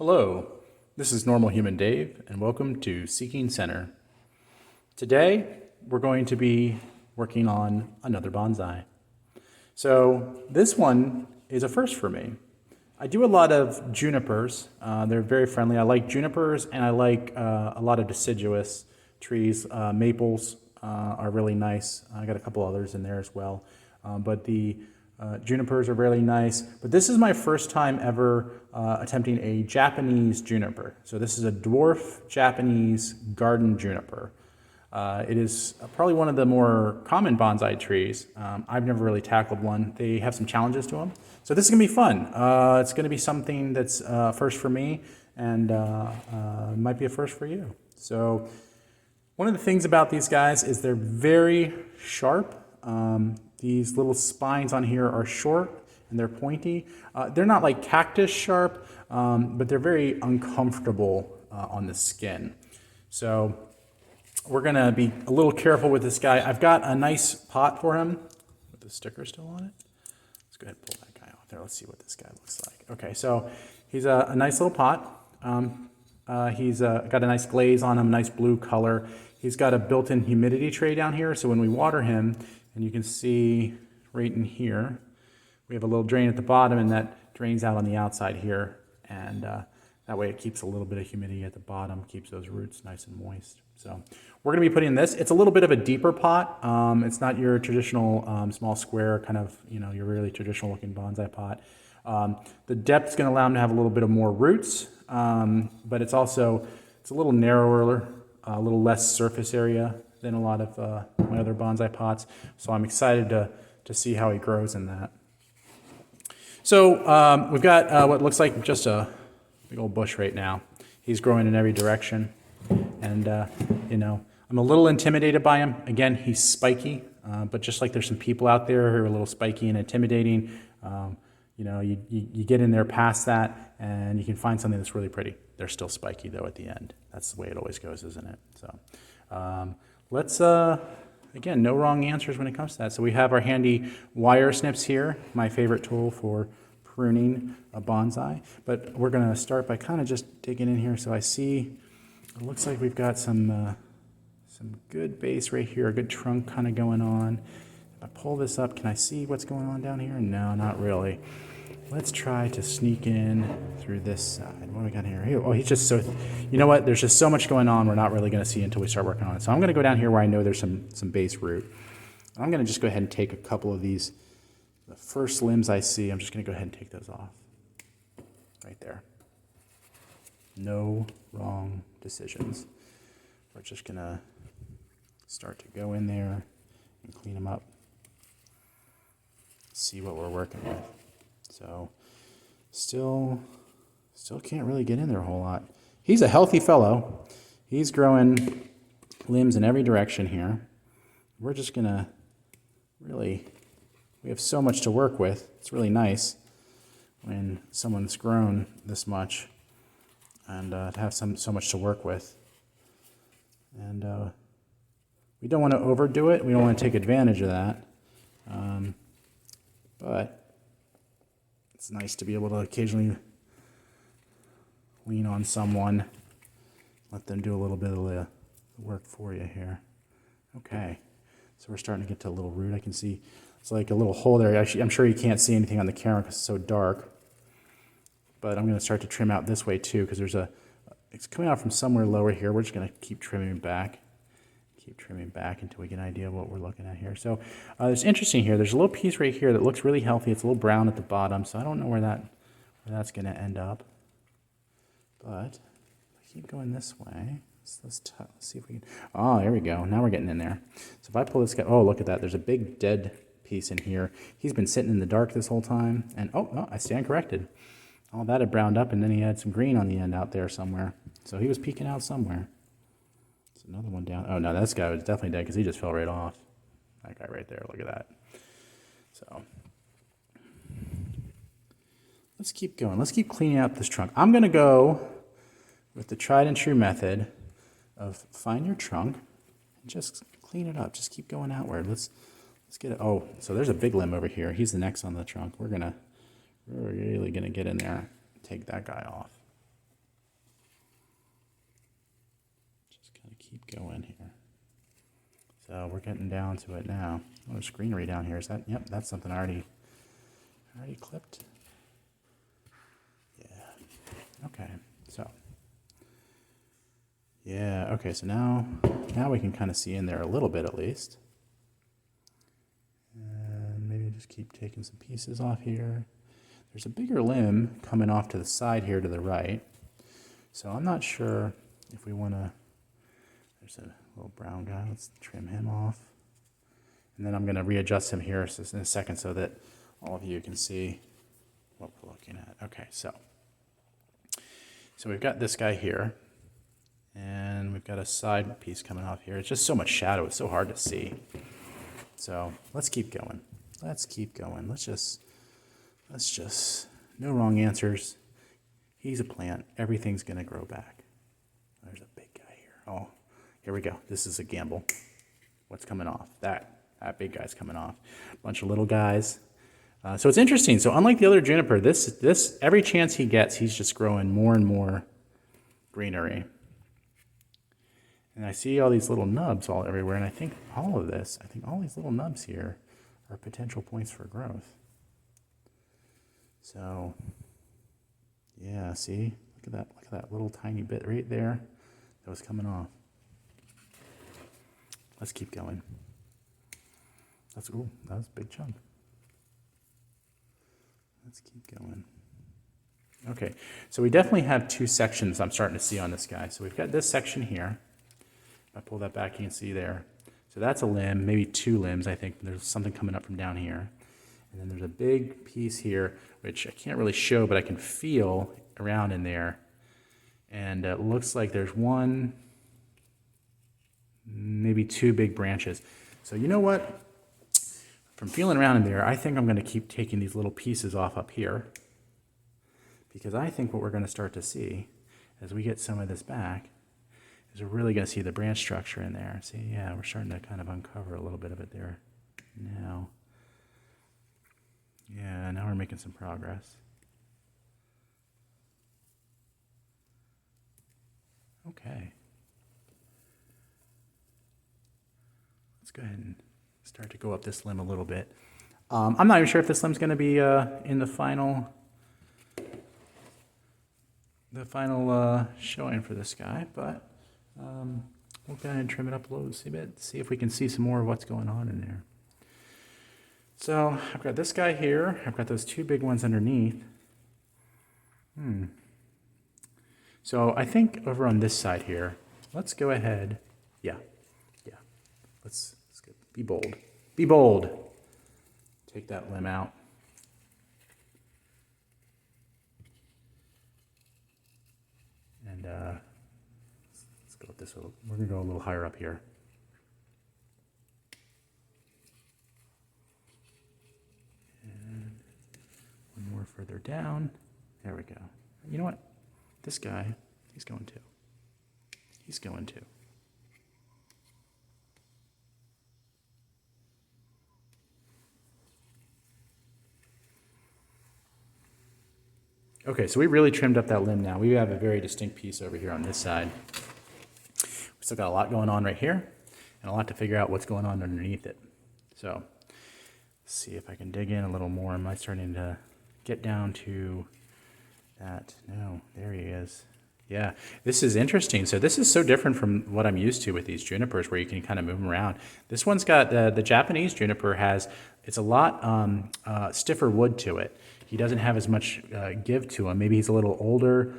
Hello, this is Normal Human Dave, and welcome to Seeking Center. Today, we're going to be working on another bonsai. So this one is a first for me. I do a lot of junipers. They're very friendly. I like junipers, and I like a lot of deciduous trees. Maples are really nice. I got a couple others in there as well. But the junipers are really nice, but this is my first time ever attempting a Japanese juniper. So this is a dwarf Japanese garden juniper. It is probably one of the more common bonsai trees. I've never really tackled one. They have some challenges to them. So this is gonna be fun. It's gonna be something that's first for me and might be a first for you. So one of the things about these guys is they're very sharp. These little spines on here are short and they're pointy. They're not like cactus sharp, but they're very uncomfortable on the skin. So we're gonna be a little careful with this guy. I've got a nice pot for him with the sticker still on it. Let's go ahead and pull that guy off there. Let's see what this guy looks like. Okay, so he's a nice little pot. He's got a nice glaze on him, nice blue color. He's got a built-in humidity tray down here, so when we water him, and you can see right in here, we have a little drain at the bottom and that drains out on the outside here. And that way it keeps a little bit of humidity at the bottom, keeps those roots nice and moist. So we're gonna be putting this. It's a little bit of a deeper pot. It's not your traditional small square kind of, your really traditional looking bonsai pot. The depth's gonna allow him to have a little bit of more roots, but it's a little narrower, a little less surface area than a lot of my other bonsai pots. So I'm excited to see how he grows in that. So we've got what looks like just a big old bush right now. He's growing in every direction. And, I'm a little intimidated by him. Again, he's spiky, but just like there's some people out there who are a little spiky and intimidating, you get in there past that and you can find something that's really pretty. They're still spiky though at the end. That's the way it always goes, isn't it? So let's, again, no wrong answers when it comes to that. So we have our handy wire snips here, my favorite tool for pruning a bonsai. But we're gonna start by kind of just digging in here. So I see, it looks like we've got some good base right here, a good trunk kind of going on. If I pull this up, can I see what's going on down here? No, not really. Let's try to sneak in through this side. What do we got here? Oh, he's just so, you know what? There's just so much going on we're not really gonna see until we start working on it. So I'm gonna go down here where I know there's some base root. I'm gonna just go ahead and take a couple of these, the first limbs I see, I'm just gonna go ahead and take those off. Right there. No wrong decisions. We're just gonna start to go in there and clean them up. See what we're working with. So still can't really get in there a whole lot. He's a healthy fellow. He's growing limbs in every direction here. We're just gonna we have so much to work with. It's really nice when someone's grown this much and to have so much to work with. And we don't want to overdo it. We don't want to take advantage of that. But it's nice to be able to occasionally lean on someone, let them do a little bit of the work for you here. Okay, so we're starting to get to a little root. I can see it's like a little hole there. Actually, I'm sure you can't see anything on the camera because it's so dark. But I'm going to start to trim out this way too because it's coming out from somewhere lower here. We're just going to keep trimming back until we get an idea of what we're looking at here. So it's interesting here. There's a little piece right here that looks really healthy. It's a little brown at the bottom, so I don't know where that's going to end up. But if I keep going this way, let's see if we can. Oh, there we go. Now we're getting in there. So if I pull this guy, oh, look at that. There's a big dead piece in here. He's been sitting in the dark this whole time. And oh, no, I stand corrected. All that had browned up, and then he had some green on the end out there somewhere. So he was peeking out somewhere. There's another one down. Oh, no, this guy was definitely dead because he just fell right off. That guy right there, look at that. So let's keep going. Let's keep cleaning out this trunk. I'm going to go with the tried and true method of find your trunk and just clean it up. Just keep going outward. Let's get it. Oh, so there's a big limb over here. He's the next on the trunk. We're really going to get in there and take that guy off. keep going here. So we're getting down to it now. Oh, there's greenery down here. Is that? Yep, that's something I already clipped. Yeah. Okay. So. Yeah. Okay. So now we can kind of see in there a little bit at least. And maybe just keep taking some pieces off here. There's a bigger limb coming off to the side here to the right. So I'm not sure if we want to, there's a little brown guy, let's trim him off. And then I'm going to readjust him here in a second so that all of you can see what we're looking at. Okay, so we've got this guy here, and we've got a side piece coming off here. It's just so much shadow, it's so hard to see. So let's keep going. Let's keep going. Let's just, no wrong answers. He's a plant. Everything's going to grow back. There's a big guy here. Oh, here we go. This is a gamble. What's coming off? That big guy's coming off. A bunch of little guys. So it's interesting. So unlike the other juniper, this every chance he gets, he's just growing more and more greenery. And I see all these little nubs all everywhere, and I think all these little nubs here are potential points for growth. So, yeah, see? Look at that little tiny bit right there that was coming off. Let's keep going. That was a big chunk. Let's keep going. Okay, so we definitely have two sections I'm starting to see on this guy. So we've got this section here. If I pull that back, you can see there. So that's a limb, maybe two limbs, I think. There's something coming up from down here. And then there's a big piece here, which I can't really show, but I can feel around in there. And it looks like there's one, maybe two big branches. So you know what? From feeling around in there, I think I'm going to keep taking these little pieces off up here. Because I think what we're going to start to see as we get some of this back is we're really going to see the branch structure in there. See, yeah, we're starting to kind of uncover a little bit of it there now. Yeah, now we're making some progress. Okay. Let's go ahead and start to go up this limb a little bit. I'm not even sure if this limb's going to be in the final showing for this guy, but we'll go ahead and trim it up a little bit, see if we can see some more of what's going on in there. So I've got this guy here. I've got those two big ones underneath. So I think over on this side here, let's go ahead. Yeah. Let's go. Be bold. Be bold. Take that limb out. And let's go with this. We're going to go a little higher up here. More further down. There we go. You know what? This guy, he's going to. He's going to. Okay, so we really trimmed up that limb now. We have a very distinct piece over here on this side. We still got a lot going on right here and a lot to figure out what's going on underneath it. So let's see if I can dig in a little more. Am I starting to get down to that? No, there he is. Yeah, this is interesting. So this is so different from what I'm used to with these junipers where you can kind of move them around. This one's got, the Japanese juniper it's a lot stiffer wood to it. He doesn't have as much give to him. Maybe he's a little older.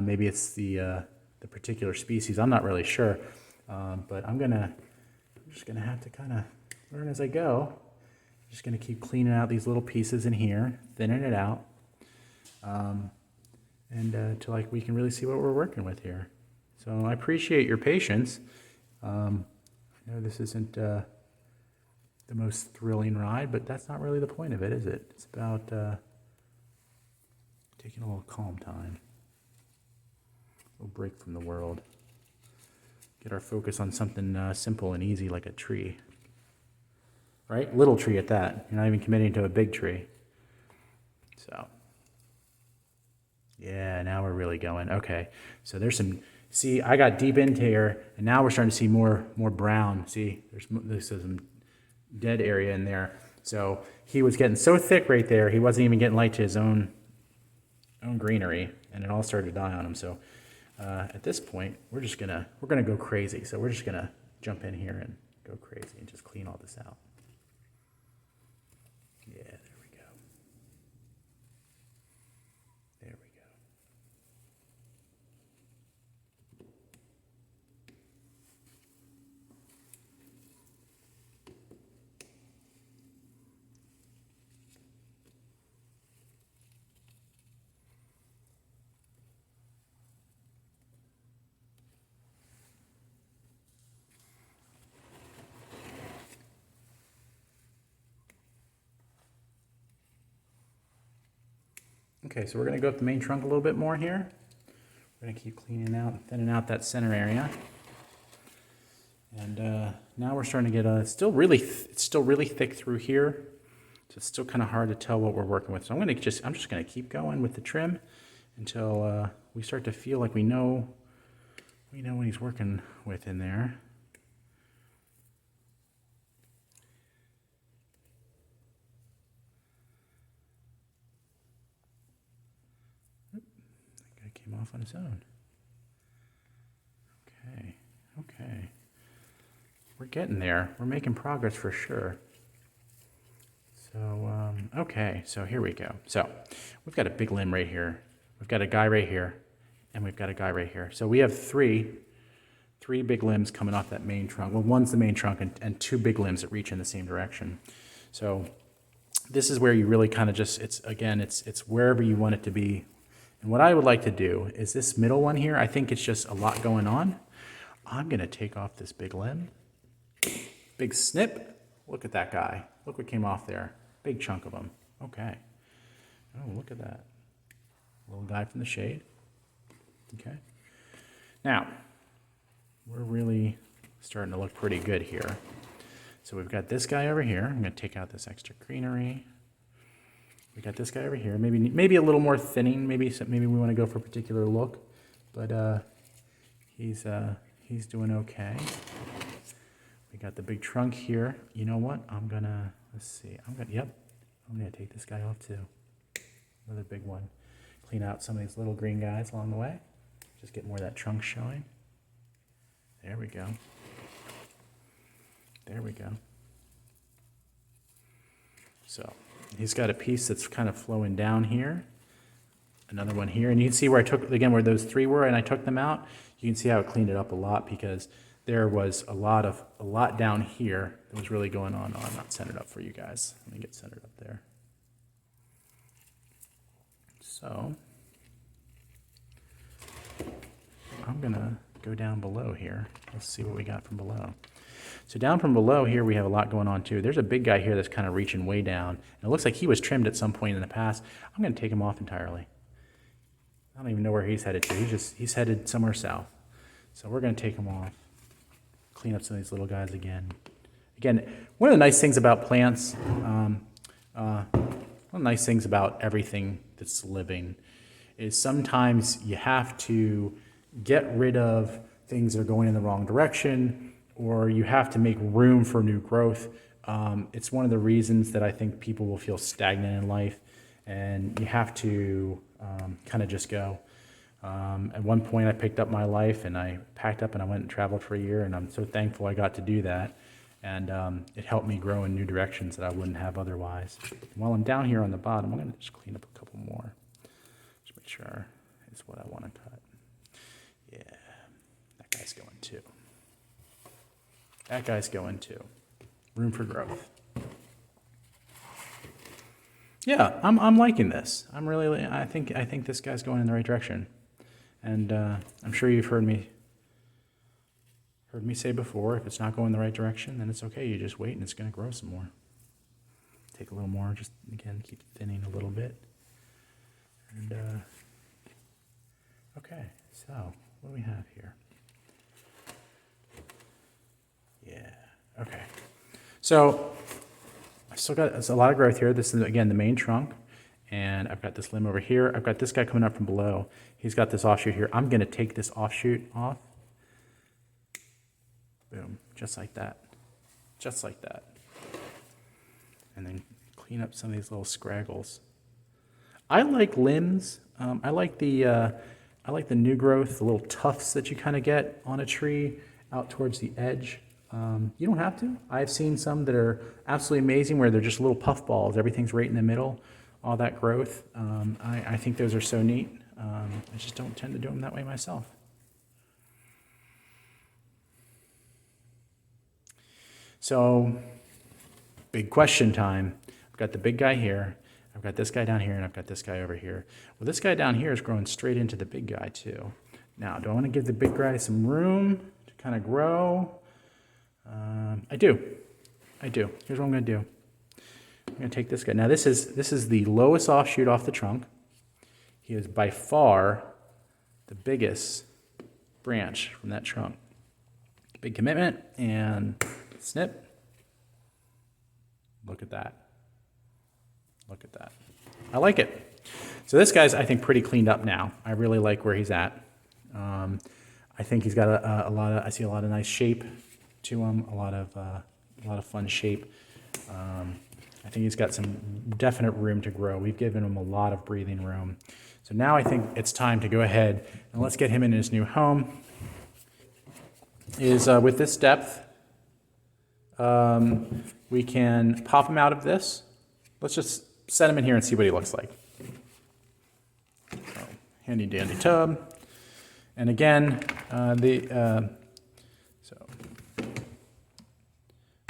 Maybe it's the particular species. I'm not really sure. But I'm just gonna have to kind of learn as I go. Just gonna keep cleaning out these little pieces in here, thinning it out. Until we can really see what we're working with here. So I appreciate your patience. I know this isn't the most thrilling ride, but that's not really the point of it, is it? It's about taking a little calm time, a little break from the world. Get our focus on something simple and easy like a tree. Right? Little tree at that. You're not even committing to a big tree. So. Yeah, now we're really going. Okay, so there's some see, I got deep into here, and now we're starting to see more brown. See, there's some dead area in there. So he was getting so thick right there, he wasn't even getting light to his own greenery, and it all started to die on him. So at this point, we're gonna go crazy. So we're just gonna jump in here and go crazy and just clean all this out. Yeah, there we go. There we go. Okay, so we're going to go up the main trunk a little bit more here. We're going to keep cleaning out and thinning out that center area. And now we're starting to get it's still really thick through here. So it's still kind of hard to tell what we're working with. So I'm just going to keep going with the trim until we start to feel like we know what he's working with in there. Came off on its own. Okay. We're getting there. We're making progress for sure. So, okay, so here we go. So we've got a big limb right here. We've got a guy right here, and we've got a guy right here. So we have three big limbs coming off that main trunk. Well, one's the main trunk and two big limbs that reach in the same direction. So this is where you really kind of just, it's wherever you want it to be. And what I would like to do is this middle one here, I think it's just a lot going on. I'm going to take off this big limb. Big snip. Look at that guy. Look what came off there. Big chunk of him. Okay. Oh, look at that. Little guy from the shade. Okay. Now, we're really starting to look pretty good here. So we've got this guy over here. I'm going to take out this extra greenery. We got this guy over here. Maybe a little more thinning. Maybe we want to go for a particular look, but he's doing okay. We got the big trunk here. You know what? Let's see. I'm gonna take this guy off too. Another big one. Clean out some of these little green guys along the way. Just get more of that trunk showing. There we go. There we go. So he's got a piece that's kind of flowing down here. Another one here. And you can see where I took, again, where those three were and I took them out. You can see how it cleaned it up a lot because there was a lot down here that was really going on. Oh, I'm not centered up for you guys. Let me get centered up there. So I'm gonna go down below here. Let's see what we got from below. So down from below here, we have a lot going on too. There's a big guy here that's kind of reaching way down. And it looks like he was trimmed at some point in the past. I'm gonna take him off entirely. I don't even know where he's headed to. He's headed somewhere south. So we're gonna take him off. Clean up some of these little guys again. Again, one of the nice things about plants, one of the nice things about everything that's living is sometimes you have to get rid of things that are going in the wrong direction, or you have to make room for new growth. It's one of the reasons that I think people will feel stagnant in life, and you have to kind of just go. At one point I picked up my life and I packed up and I went and traveled for a year, and I'm so thankful I got to do that. And it helped me grow in new directions that I wouldn't have otherwise. While I'm down here on the bottom, I'm gonna just clean up a couple more. Just make sure it's what I want to cut. Yeah, that guy's going too. That guy's going too. Room for growth. Yeah, I'm liking this. I think this guy's going in the right direction. And I'm sure you've heard me say before, if it's not going the right direction, then it's okay. You just wait and it's going to grow some more. Take a little more, just again, keep thinning a little bit. And okay, so what do we have here? Yeah, okay. So I've still got a lot of growth here. This is, again, the main trunk. And I've got this limb over here. I've got this guy coming up from below. He's got this offshoot here. I'm gonna take this offshoot off. Boom, just like that. Just like that. And then clean up some of these little scraggles. I like limbs. I like the new growth, the little tufts that you kind of get on a tree out towards the edge. You don't have to. I've seen some that are absolutely amazing where they're just little puff balls. Everything's right in the middle, all that growth. I think those are so neat. I just don't tend to do them that way myself. So, big question time. I've got the big guy here. I've got this guy down here, and I've got this guy over here. Well, this guy down here is growing straight into the big guy, too. Now, do I want to give the big guy some room to kind of grow? I do. Here's what I'm going to do. I'm going to take this guy. Now, this is the lowest offshoot off the trunk. He is by far the biggest branch from that trunk. Big commitment, and snip. Look at that. Look at that. I like it. So this guy's, I think, pretty cleaned up now. I really like where he's at. I think he's got I see a lot of nice shape to him, a lot of fun shape. I think he's got some definite room to grow. We've given him a lot of breathing room. So now I think it's time to go ahead and let's get him in his new home. With this depth, we can pop him out of this. Let's just set him in here and see what he looks like. So, handy dandy tub. And again,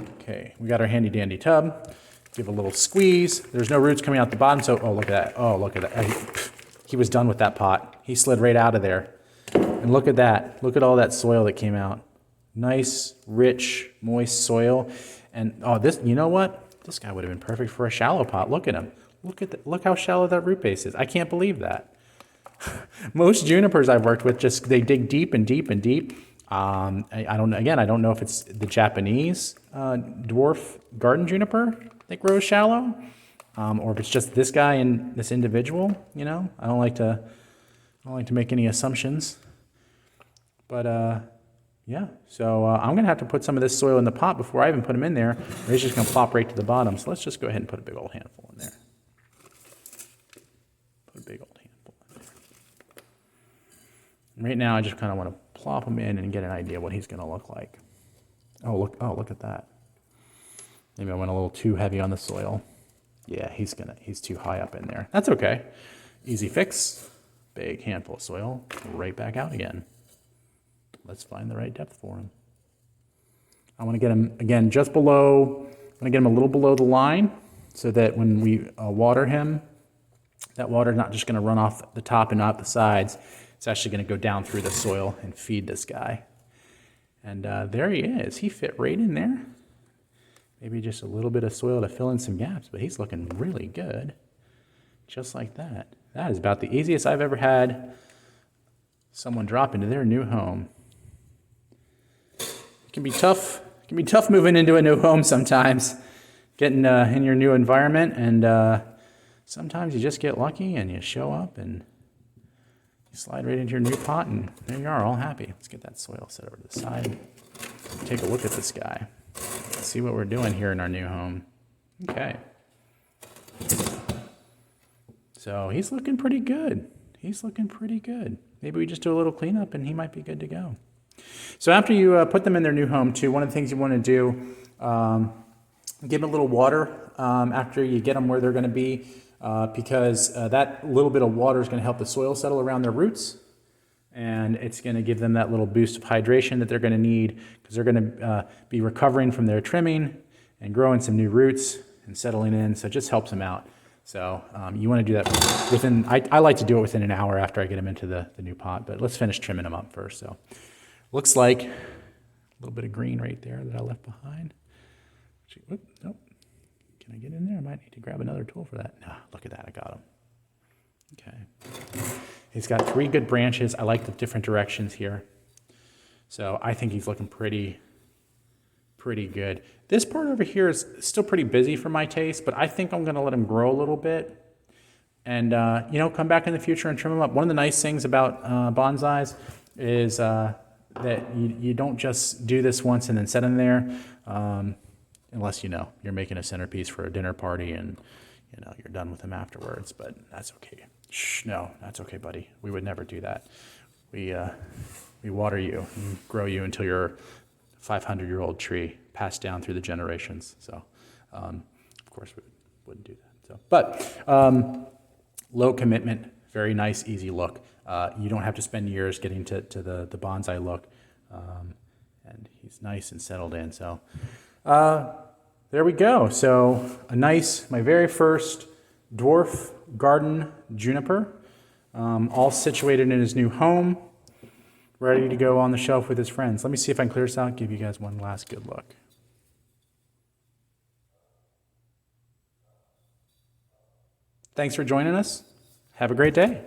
okay, we got our handy dandy tub. Give a little squeeze. There's no roots coming out the bottom, so, oh, look at that. Oh, look at that. He was done with that pot. He slid right out of there. And look at that. Look at all that soil that came out. Nice, rich, moist soil. And, oh, this, you know what? This guy would have been perfect for a shallow pot. Look at him. Look how shallow that root base is. I can't believe that. Most junipers I've worked with they dig deep and deep and deep. I don't know if it's the Japanese dwarf garden juniper that grows shallow, or if it's just this guy and this individual. You know, I don't like to make any assumptions. But yeah, so I'm gonna have to put some of this soil in the pot before I even put them in there. Or it's just gonna plop right to the bottom. So let's just go ahead and put a big old handful in there. Put a big old handful in there. And right now, I just kind of want to plop him in and get an idea what he's gonna look like. Oh look at that. Maybe I went a little too heavy on the soil. Yeah, he's too high up in there. That's okay. Easy fix. Big handful of soil, right back out again. Let's find the right depth for him. I want to get him, again, just below, I want to get him a little below the line so that when we water him, that water is not just going to run off the top and out the sides. It's actually going to go down through the soil and feed this guy. And there he is. He fit right in there. Maybe just a little bit of soil to fill in some gaps, but he's looking really good. Just like that. That is about the easiest I've ever had someone drop into their new home. It can be tough. It can be tough moving into a new home sometimes, getting in your new environment, and sometimes you just get lucky and you show up and you slide right into your new pot, and there you are, all happy. Let's get that soil set over to the side. Take a look at this guy. Let's see what we're doing here in our new home. Okay. So he's looking pretty good. He's looking pretty good. Maybe we just do a little cleanup and he might be good to go. So after you put them in their new home too, one of the things you want to do, give them a little water after you get them where they're going to be, because that little bit of water is going to help the soil settle around their roots, and it's going to give them that little boost of hydration that they're going to need, because they're going to be recovering from their trimming and growing some new roots and settling in, so it just helps them out. So you want to do that within, I like to do it within an hour after I get them into the new pot, but let's finish trimming them up first. So looks like a little bit of green right there that I left behind. Whoop, nope. Can I get in there? I might need to grab another tool for that. No, look at that, I got him. Okay. He's got 3 good branches. I like the different directions here. So I think he's looking pretty good. This part over here is still pretty busy for my taste, but I think I'm gonna let him grow a little bit. and come back in the future and trim them up. One of the nice things about bonsais is that you don't just do this once and then set them there, unless you're making a centerpiece for a dinner party and you're done with them afterwards. But that's okay. Shh, no, that's okay, buddy. We would never do that. We water you and grow you until you're a 500-year-old tree passed down through the generations. So, of course, we wouldn't do that. So, but low commitment, very nice, easy look. You don't have to spend years getting to the bonsai look, and he's nice and settled in. So, there we go. So, my very first dwarf garden juniper, all situated in his new home, ready to go on the shelf with his friends. Let me see if I can clear this out, give you guys one last good look. Thanks for joining us. Have a great day.